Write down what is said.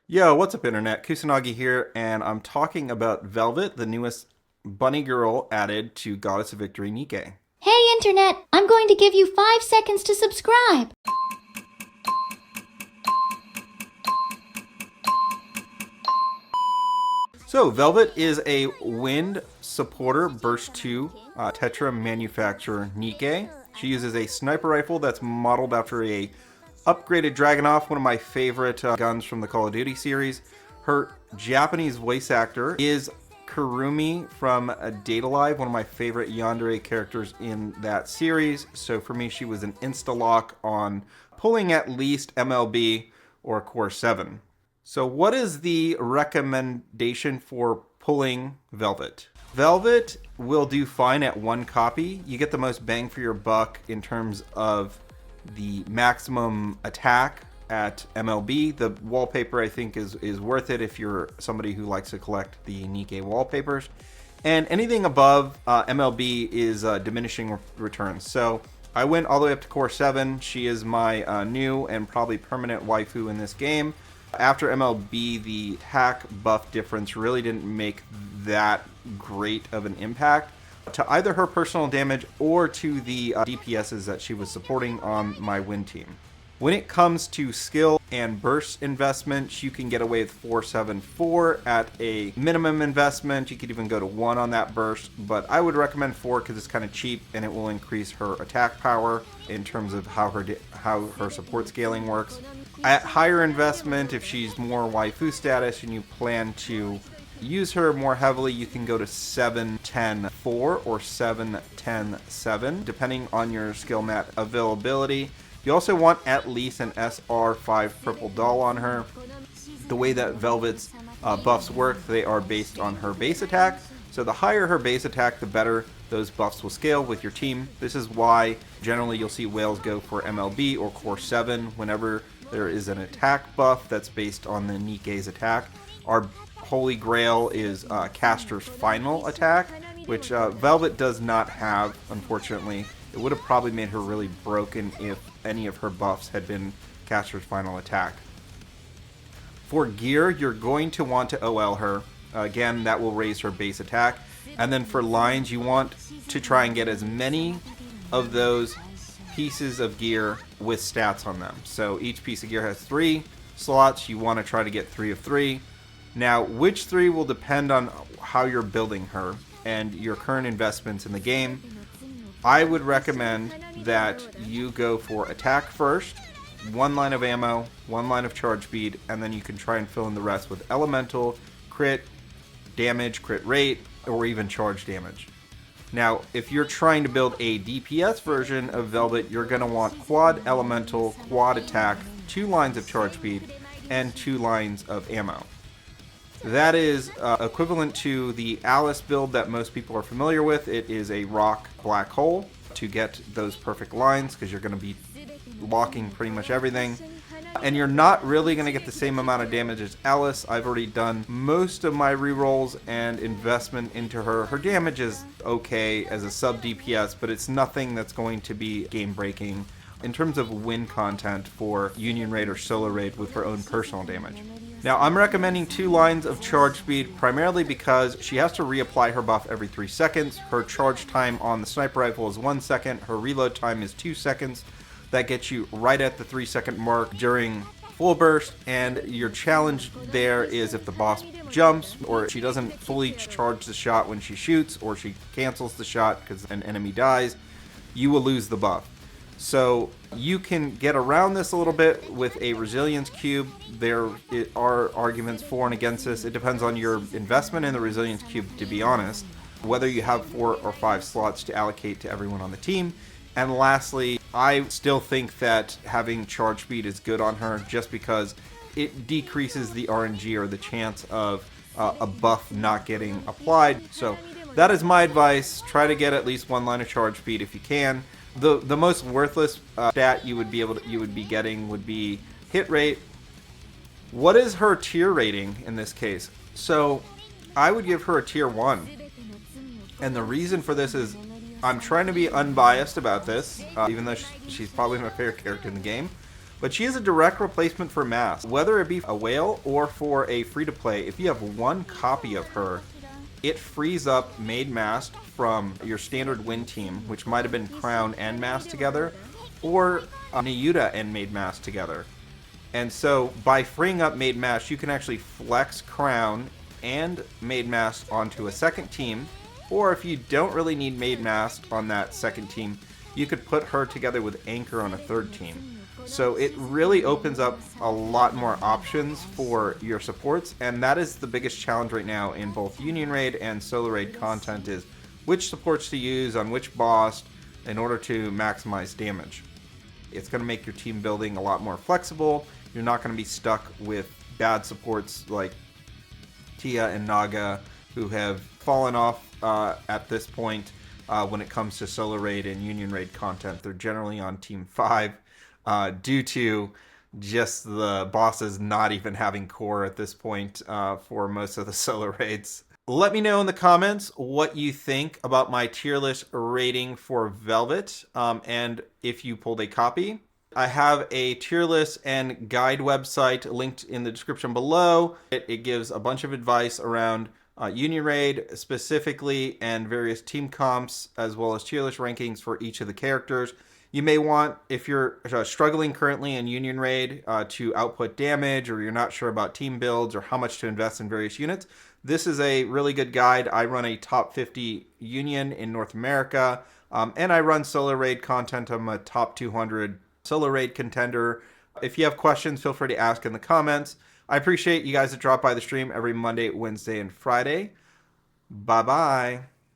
Yo, what's up, Internet? Kusanagi here, and I'm talking about Velvet, the newest bunny girl added to Goddess of Victory NIKKE. Hey Internet, I'm going to give you 5 seconds to subscribe. So, Velvet is a wind supporter burst 2 Tetra manufacturer NIKKE. She uses a sniper rifle that's modeled after a upgraded Dragunov, one of my favorite guns from the Call of Duty series. Her Japanese voice actor is Kurumi from Data Live, one of my favorite yandere characters in that series. So for me, she was an insta-lock on pulling at least MLB or Core 7. So what is the recommendation for pulling Velvet? Velvet will do fine at 1 copy. You get the most bang for your buck in terms of the maximum attack at MLB. The wallpaper, I think, is worth it if you're somebody who likes to collect the NIKKE wallpapers. And anything above MLB is diminishing returns. So I went all the way up to Core 7. She is my new and probably permanent waifu in this game. After MLB, the attack buff difference really didn't make that great of an impact to either her personal damage or to the DPSs that she was supporting on my win team. When it comes to skill and burst investment, you can get away with 474 at a minimum investment. You could even go to 1 on that burst, but I would recommend 4 because it's kind of cheap and it will increase her attack power in terms of how her support scaling works. At higher investment, if she's more waifu status and you plan to use her more heavily, you can go to 710-4 or 710-7, depending on your skill mat availability. You also want at least an SR5 purple doll on her. The way that Velvet's buffs work, they are based on her base attack. So the higher her base attack, the better those buffs will scale with your team. This is why generally you'll see whales go for MLB or Core 7 whenever there is an attack buff that's based on the NIKKE's attack. Our holy grail is Caster's final attack, which Velvet does not have, unfortunately. It would have probably made her really broken if any of her buffs had been Caster's final attack. For gear, you're going to want to OL her. Again, that will raise her base attack. And then for lines, you want to try and get as many of those pieces of gear with stats on them. So each piece of gear has 3 slots. You want to try to get 3 of 3. Now, which 3 will depend on how you're building her and your current investments in the game. I would recommend that you go for attack first, 1 line of ammo, 1 line of charge speed, and then you can try and fill in the rest with elemental, crit, damage, crit rate, or even charge damage. Now, if you're trying to build a DPS version of Velvet, you're going to want quad elemental, quad attack, 2 lines of charge speed, and 2 lines of ammo. That is equivalent to the Alice build that most people are familiar with. It is a rock black hole to get those perfect lines because you're going to be locking pretty much everything. And you're not really going to get the same amount of damage as Alice. I've already done most of my rerolls and investment into her. Her damage is okay as a sub DPS, but it's nothing that's going to be game breaking in terms of win content for Union Raid or Solo Raid with her own personal damage. Now, I'm recommending 2 lines of charge speed primarily because she has to reapply her buff every 3 seconds. Her charge time on the sniper rifle is 1 second. Her reload time is 2 seconds. That gets you right at the 3-second mark during full burst, and your challenge there is if the boss jumps or she doesn't fully charge the shot when she shoots or she cancels the shot because an enemy dies, you will lose the buff. So you can get around this a little bit with a resilience cube. There are arguments for and against this. It depends on your investment in the resilience cube, to be honest, whether you have 4 or 5 slots to allocate to everyone on the team. And lastly, I still think that having charge speed is good on her just because it decreases the RNG or the chance of a buff not getting applied. So that is my advice. Try to get at least 1 line of charge speed if you can. The most worthless stat you would be getting would be hit rate. What is her tier rating in this case? So I would give her a tier 1. And the reason for this is I'm trying to be unbiased about this, even though she's probably my favorite character in the game. but she is a direct replacement for Mast. Whether it be a whale or for a free-to-play, if you have one copy of her, it frees up Maid Mast from your standard win team, which might have been Crown and Mast together, or Nayuta and Maid Mast together. And so by freeing up Maid Mast, you can actually flex Crown and Maid Mast onto a second team, or if you don't really need Maid Mast on that second team, you could put her together with Anchor on a third team. So it really opens up a lot more options for your supports, and that is the biggest challenge right now in both Union Raid and Solo Raid content, is which supports to use on which boss in order to maximize damage. It's going to make your team building a lot more flexible. You're not going to be stuck with bad supports like Tia and Naga, who have fallen off at this point when it comes to Solo Raid and Union Raid content. They're generally on Team 5 due to just the bosses not even having core at this point for most of the Solo Raids. Let me know in the comments what you think about my tier list rating for Velvet, and if you pulled a copy. I have a tier list and guide website linked in the description below. It gives a bunch of advice around Union Raid specifically and various team comps, as well as tier list rankings for each of the characters. You may want, if you're struggling currently in Union Raid to output damage, or you're not sure about team builds or how much to invest in various units, this is a really good guide. I run a top 50 Union in North America, and I run Solo Raid content. I'm a top 200 Solo Raid contender. If you have questions, feel free to ask in the comments. I appreciate you guys that drop by the stream every Monday, Wednesday, and Friday. Bye-bye.